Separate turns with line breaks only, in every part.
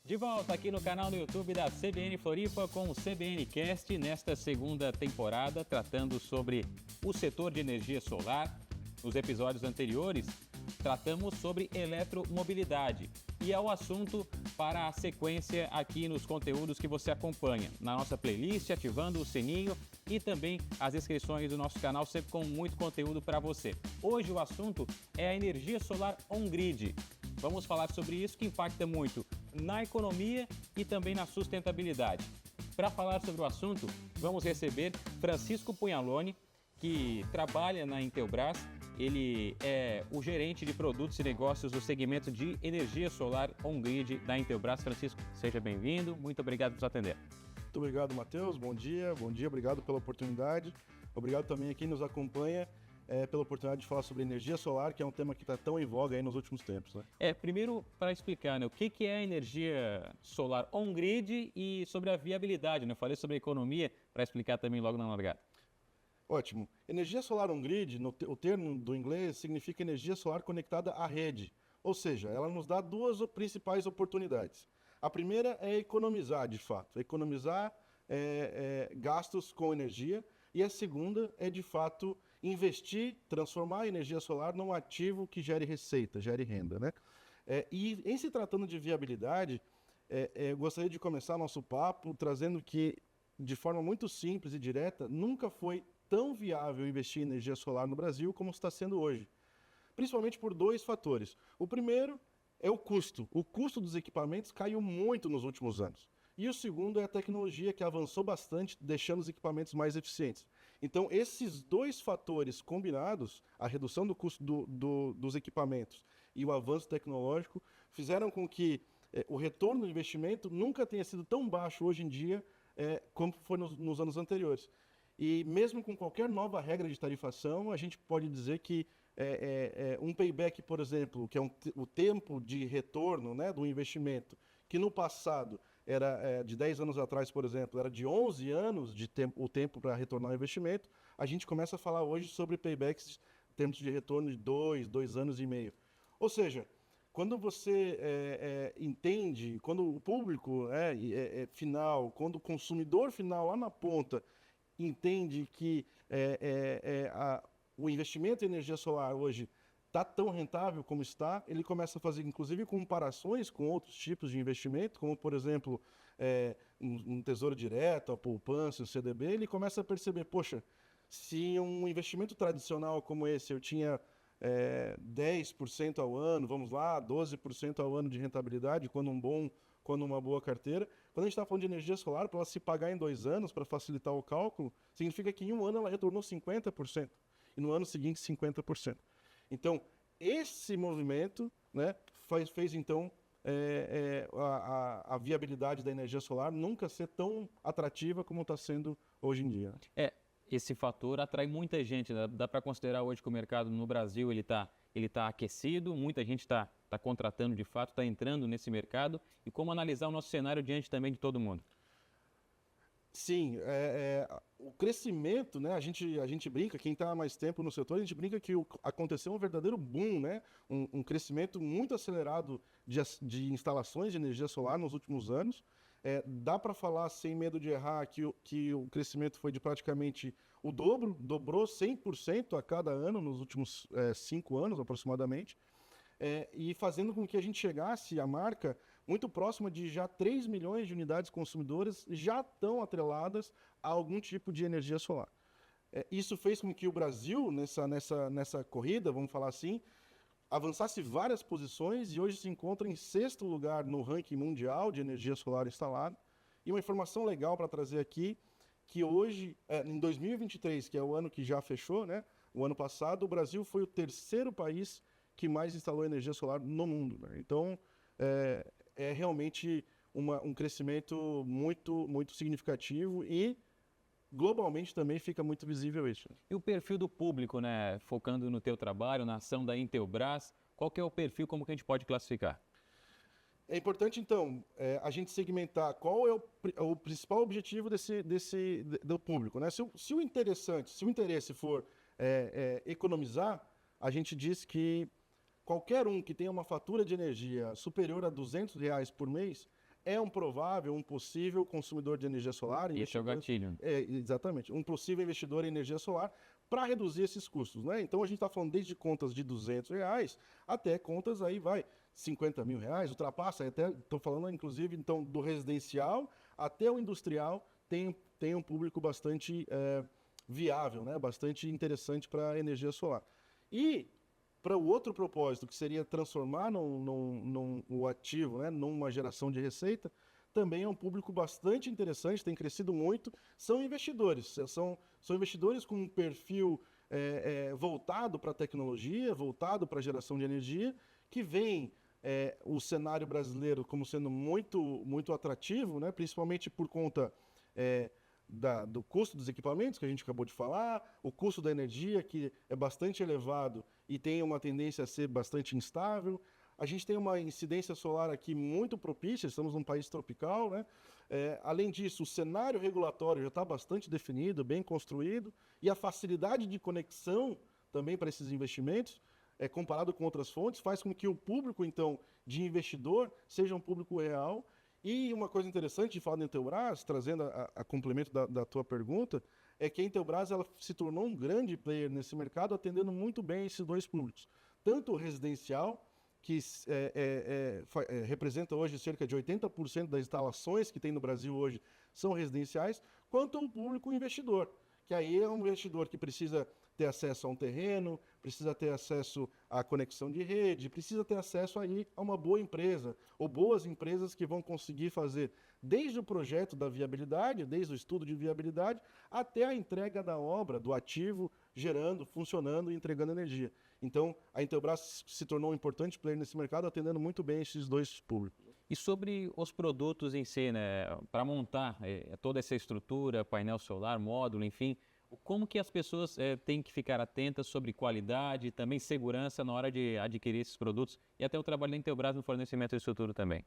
De volta aqui no canal no YouTube da CBN Floripa com o CBN Cast nesta segunda temporada, tratando sobre o setor de energia solar. Nos episódios anteriores, tratamos sobre eletromobilidade e é o assunto para a sequência aqui nos conteúdos que você acompanha na nossa playlist, ativando o sininho e também as inscrições do nosso canal, sempre com muito conteúdo para você. Hoje o assunto é a energia solar on-grid. Vamos falar sobre isso que impacta muito na economia e também na sustentabilidade. Para falar sobre o assunto, vamos receber Francisco Pugnalone, que trabalha na Intelbras. Ele é o gerente de produtos e negócios do segmento de energia solar on-grid da Intelbras. Francisco, seja bem-vindo. Muito obrigado por nos atender.
Muito obrigado, Matheus. Bom dia, obrigado pela oportunidade. Obrigado também a quem nos acompanha pela oportunidade de falar sobre energia solar, que é um tema que está tão em voga aí nos últimos tempos, né?
Primeiro, para explicar, né, o que é a energia solar on-grid e sobre a viabilidade, né? Eu falei sobre a economia, para explicar também logo na largada.
Ótimo. Energia solar on-grid, o termo do inglês, significa energia solar conectada à rede. Ou seja, ela nos dá duas principais oportunidades. A primeira é economizar, de fato. Economizar gastos com energia. E a segunda é, de fato, investir, transformar a energia solar num ativo que gere receita, gere renda, né? E em se tratando de viabilidade, eu gostaria de começar nosso papo trazendo que, de forma muito simples e direta, nunca foi tão viável investir em energia solar no Brasil como está sendo hoje. Principalmente por dois fatores. O primeiro é o custo. O custo dos equipamentos caiu muito nos últimos anos. E o segundo é a tecnologia, que avançou bastante, deixando os equipamentos mais eficientes. Então, esses dois fatores combinados, a redução do custo dos equipamentos e o avanço tecnológico, fizeram com que o retorno do investimento nunca tenha sido tão baixo hoje em dia como foi nos anos anteriores. E mesmo com qualquer nova regra de tarifação, a gente pode dizer que um payback, por exemplo, que é o tempo de retorno, né, do investimento, que no passado era de 10 anos atrás, por exemplo, era de 11 anos o tempo para retornar o investimento, a gente começa a falar hoje sobre paybacks, tempos de retorno de 2 anos e meio. Ou seja, quando você entende, quando o público final, quando o consumidor final lá na ponta entende que o investimento em energia solar hoje está tão rentável como está, ele começa a fazer, inclusive, comparações com outros tipos de investimento, como, por exemplo, um tesouro direto, a poupança, o CDB, ele começa a perceber, poxa, se um investimento tradicional como esse eu tinha 10% ao ano, vamos lá, 12% ao ano de rentabilidade, quando uma boa carteira. Quando a gente está falando de energia solar, para ela se pagar em 2 anos, para facilitar o cálculo, significa que em um ano ela retornou 50%, e no ano seguinte 50%. Então, esse movimento, né, fez então a viabilidade da energia solar nunca ser tão atrativa como está sendo hoje em dia.
Esse fator atrai muita gente, né? Dá para considerar hoje que o mercado no Brasil ele tá aquecido, muita gente está contratando de fato, está entrando nesse mercado. E como analisar o nosso cenário diante também de todo mundo?
Sim, o crescimento, né? A gente brinca, quem está há mais tempo no setor, a gente brinca que aconteceu um verdadeiro boom, né? Um crescimento muito acelerado de instalações de energia solar nos últimos anos. Dá para falar, sem medo de errar, que o crescimento foi de praticamente o dobro, dobrou 100% a cada ano nos últimos 5 anos aproximadamente. E fazendo com que a gente chegasse à marca muito próxima de já 3 milhões de unidades consumidoras já estão atreladas a algum tipo de energia solar. Isso fez com que o Brasil, nessa corrida, vamos falar assim, avançasse várias posições e hoje se encontra em 6º lugar no ranking mundial de energia solar instalada. E uma informação legal para trazer aqui, que hoje, em 2023, que é o ano que já fechou, né, o ano passado, o Brasil foi o 3º país que mais instalou energia solar no mundo, né? Então, é realmente um crescimento muito, muito significativo e globalmente também fica muito visível isso.
E o perfil do público, né? Focando no teu trabalho, na ação da Intelbras, qual que é o perfil, como que a gente pode classificar?
É importante, então, a gente segmentar qual é o principal objetivo do público, né? Se o interesse for economizar, a gente diz que qualquer um que tenha uma fatura de energia superior a R$ 200 por mês é um provável, um possível consumidor de energia solar.
Esse é o gatilho.
Exatamente, um possível investidor em energia solar para reduzir esses custos, né? Então a gente está falando desde contas de R$ 200 até contas aí vai R$ 50 mil, ultrapassa, até estou falando inclusive então do residencial até o industrial tem um público bastante viável, né? Bastante interessante para a energia solar. E para o outro propósito, que seria transformar o ativo, né, numa geração de receita, também é um público bastante interessante, tem crescido muito, são investidores. São investidores com um perfil voltado para a tecnologia, voltado para a geração de energia, que veem o cenário brasileiro como sendo muito, muito atrativo, né, principalmente por conta do custo dos equipamentos, que a gente acabou de falar, o custo da energia, que é bastante elevado e tem uma tendência a ser bastante instável. A gente tem uma incidência solar aqui muito propícia, estamos num país tropical, né? Além disso, o cenário regulatório já está bastante definido, bem construído, e a facilidade de conexão também para esses investimentos, comparado com outras fontes, faz com que o público, então, de investidor seja um público real. E uma coisa interessante de falar da Intelbras, trazendo a complemento da tua pergunta, é que a Intelbras ela se tornou um grande player nesse mercado, atendendo muito bem esses dois públicos. Tanto o residencial, que representa hoje cerca de 80% das instalações que tem no Brasil hoje são residenciais, quanto o público investidor, que aí é um investidor que precisa ter acesso a um terreno, precisa ter acesso à conexão de rede, precisa ter acesso aí a uma boa empresa, ou boas empresas que vão conseguir fazer desde o projeto da viabilidade, desde o estudo de viabilidade, até a entrega da obra, do ativo, gerando, funcionando e entregando energia. Então, a Intelbras se tornou um importante player nesse mercado, atendendo muito bem esses dois públicos.
E sobre os produtos em si, né? Para montar toda essa estrutura, painel solar, módulo, enfim, como que as pessoas têm que ficar atentas sobre qualidade e também segurança na hora de adquirir esses produtos e até o trabalho da Intelbras no fornecimento de estrutura também?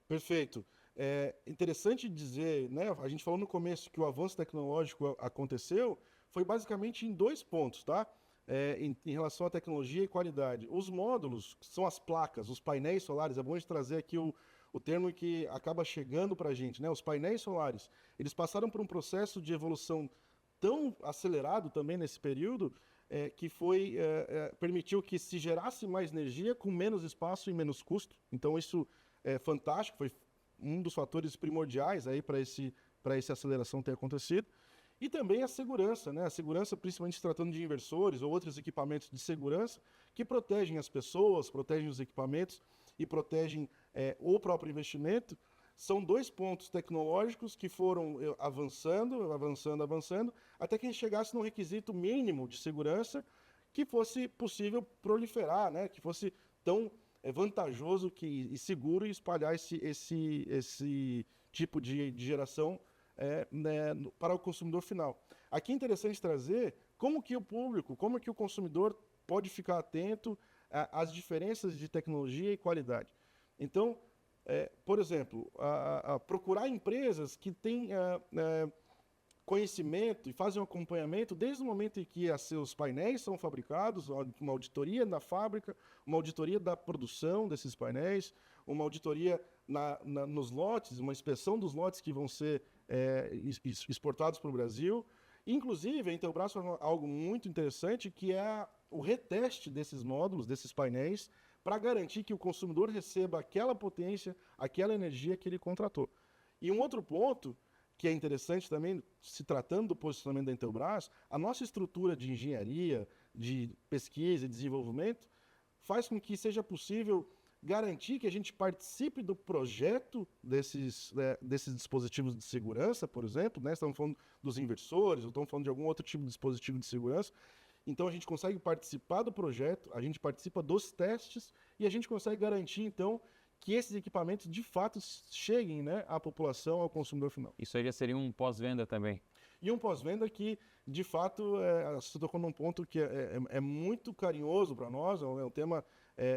Perfeito. É interessante dizer, né, a gente falou no começo que o avanço tecnológico aconteceu, foi basicamente em dois pontos, tá? Em relação à tecnologia e qualidade. Os módulos, que são as placas, os painéis solares, é bom a gente trazer aqui o termo que acaba chegando para a gente, né? Os painéis solares, eles passaram por um processo de evolução tão acelerado também nesse período, que permitiu que se gerasse mais energia com menos espaço e menos custo. Então isso é fantástico, foi um dos fatores primordiais aí para essa aceleração ter acontecido. E também a segurança, né? A segurança, principalmente se tratando de inversores ou outros equipamentos de segurança, que protegem as pessoas, protegem os equipamentos e protegem o próprio investimento. São dois pontos tecnológicos que foram avançando, até que a gente chegasse num requisito mínimo de segurança que fosse possível proliferar, né? Que fosse tão vantajoso e seguro e espalhar esse tipo de geração né, para o consumidor final. Aqui é interessante trazer como que o público, como que o consumidor pode ficar atento às diferenças de tecnologia e qualidade. Então, por exemplo, procurar empresas que têm conhecimento e fazem um acompanhamento desde o momento em que seus painéis são fabricados, uma auditoria na fábrica, uma auditoria da produção desses painéis, uma auditoria nos lotes, uma inspeção dos lotes que vão ser exportados para o Brasil. Inclusive, a Intelbras faz algo muito interessante, que é o reteste desses módulos, desses painéis, para garantir que o consumidor receba aquela potência, aquela energia que ele contratou. E um outro ponto que é interessante também, se tratando do posicionamento da Intelbras, a nossa estrutura de engenharia, de pesquisa e desenvolvimento, faz com que seja possível garantir que a gente participe do projeto desses dispositivos de segurança, por exemplo, né? Estamos falando dos inversores, ou estamos falando de algum outro tipo de dispositivo de segurança. Então, a gente consegue participar do projeto, a gente participa dos testes e a gente consegue garantir, então, que esses equipamentos, de fato, cheguem, né, à população, ao consumidor final.
Isso aí já seria um pós-venda também?
E um pós-venda que, de fato, você tocou num ponto que é muito carinhoso para nós, é um tema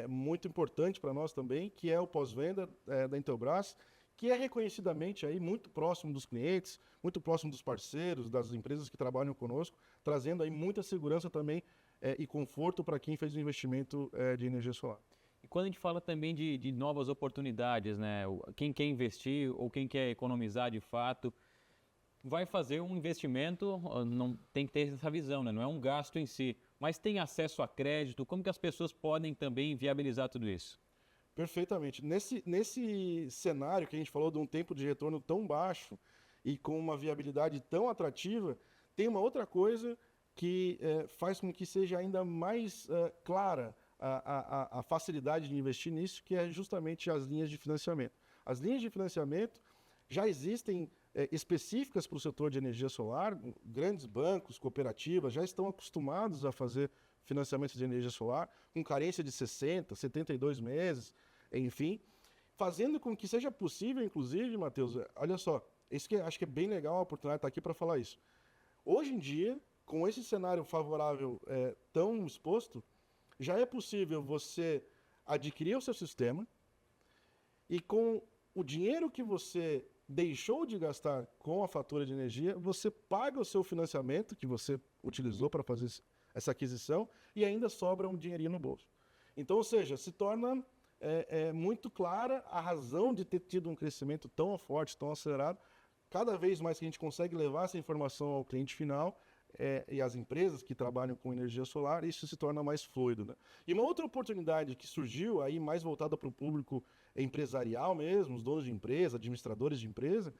muito importante para nós também, que é o pós-venda da Intelbras, que é reconhecidamente aí muito próximo dos clientes, muito próximo dos parceiros, das empresas que trabalham conosco, trazendo aí muita segurança também e conforto para quem fez o investimento de energia solar.
E Quando a gente fala também de novas oportunidades, né? Quem quer investir ou quem quer economizar de fato, vai fazer um investimento, não tem que ter essa visão, né? Não é um gasto em si, mas tem acesso a crédito. Como que as pessoas podem também viabilizar tudo isso?
Perfeitamente. Nesse cenário que a gente falou de um tempo de retorno tão baixo e com uma viabilidade tão atrativa, tem uma outra coisa que faz com que seja ainda mais clara a facilidade de investir nisso, que é justamente as linhas de financiamento. As linhas de financiamento já existem específicas para o setor de energia solar, grandes bancos, cooperativas já estão acostumados a fazer financiamento de energia solar, com carência de 60, 72 meses, enfim, fazendo com que seja possível, inclusive, Matheus, olha só, isso que acho que é bem legal a oportunidade de estar aqui para falar isso. Hoje em dia, com esse cenário favorável tão exposto, já é possível você adquirir o seu sistema e com o dinheiro que você deixou de gastar com a fatura de energia, você paga o seu financiamento que você utilizou para fazer essa aquisição e ainda sobra um dinheirinho no bolso. Então, ou seja, se torna muito clara a razão de ter tido um crescimento tão forte, tão acelerado. Cada vez mais que a gente consegue levar essa informação ao cliente final e às empresas que trabalham com energia solar, isso se torna mais fluido, né? E uma outra oportunidade que surgiu aí mais voltada para o público empresarial mesmo, os donos de empresa, administradores de empresa,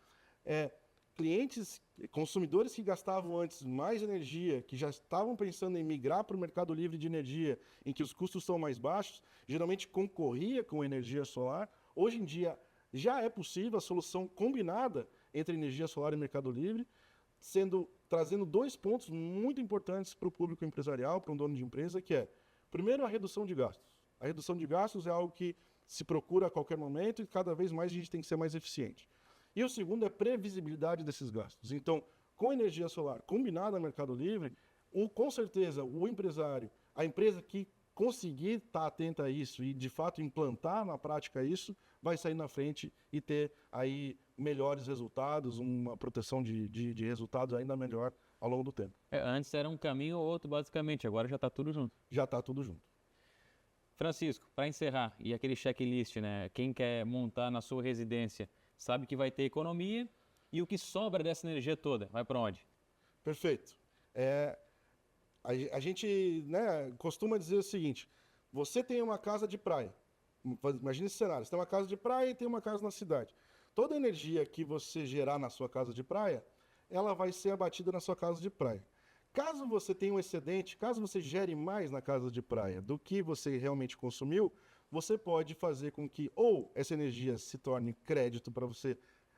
clientes, consumidores que gastavam antes mais energia, que já estavam pensando em migrar para o mercado livre de energia, em que os custos são mais baixos, geralmente concorria com energia solar. Hoje em dia já é possível a solução combinada entre energia solar e mercado livre, trazendo dois pontos muito importantes para o público empresarial, para um dono de empresa, que é, primeiro, a redução de gastos. A redução de gastos é algo que se procura a qualquer momento e cada vez mais a gente tem que ser mais eficiente. E o segundo é previsibilidade desses gastos. Então, com energia solar combinada ao mercado livre, com certeza o empresário, a empresa que conseguir estar atenta a isso e de fato implantar na prática isso, vai sair na frente e ter aí melhores resultados, uma proteção de resultados ainda melhor ao longo do tempo.
Antes era um caminho ou outro, basicamente, agora já está tudo junto.
Já está tudo junto.
Francisco, para encerrar, e aquele checklist, né? Quem quer montar na sua residência sabe que vai ter economia e o que sobra dessa energia toda vai para onde?
Perfeito. A gente, né, costuma dizer o seguinte: você tem uma casa de praia. Imagina esse cenário: você tem uma casa de praia e tem uma casa na cidade. Toda a energia que você gerar na sua casa de praia, ela vai ser abatida na sua casa de praia. Caso você tenha um excedente, caso você gere mais na casa de praia do que você realmente consumiu, você pode fazer com que ou essa energia se torne crédito para você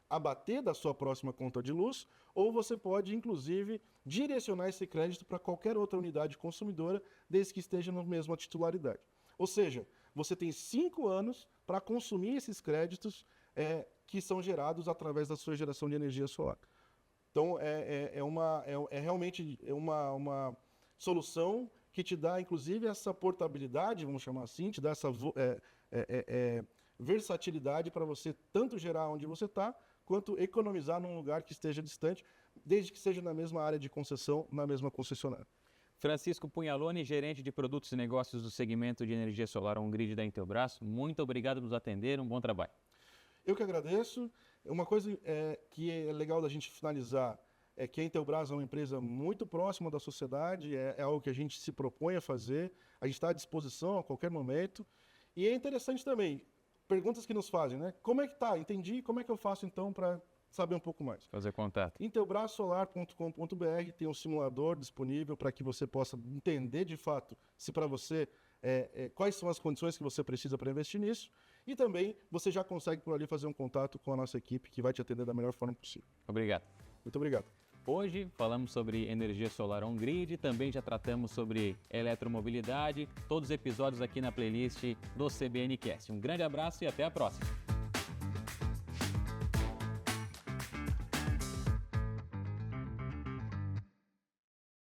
abater da sua próxima conta de luz, ou você pode, inclusive, direcionar esse crédito para qualquer outra unidade consumidora, desde que esteja na mesma titularidade. Ou seja, você tem 5 anos para consumir esses créditos que são gerados através da sua geração de energia solar. Então, realmente uma solução que te dá, inclusive, essa portabilidade, vamos chamar assim, te dá essa versatilidade para você tanto gerar onde você está, quanto economizar num lugar que esteja distante, desde que seja na mesma área de concessão, na mesma concessionária.
Francisco Pugnaloni, gerente de produtos e negócios do segmento de energia solar On-Grid da Intelbras, muito obrigado por nos atender, um bom trabalho.
Eu que agradeço. Uma coisa que é legal da gente finalizar é que a Intelbras é uma empresa muito próxima da sociedade, é algo que a gente se propõe a fazer, a gente está à disposição a qualquer momento. E é interessante também, perguntas que nos fazem, né? Como é que tá? Entendi, como é que eu faço então para saber um pouco mais?
Fazer contato.
Intelbrasolar.com.br tem um simulador disponível para que você possa entender de fato se para você quais são as condições que você precisa para investir nisso. E também você já consegue por ali fazer um contato com a nossa equipe que vai te atender da melhor forma possível.
Obrigado.
Muito obrigado.
Hoje falamos sobre energia solar on-grid, também já tratamos sobre eletromobilidade, todos os episódios aqui na playlist do CBN Cast. Um grande abraço e até a próxima.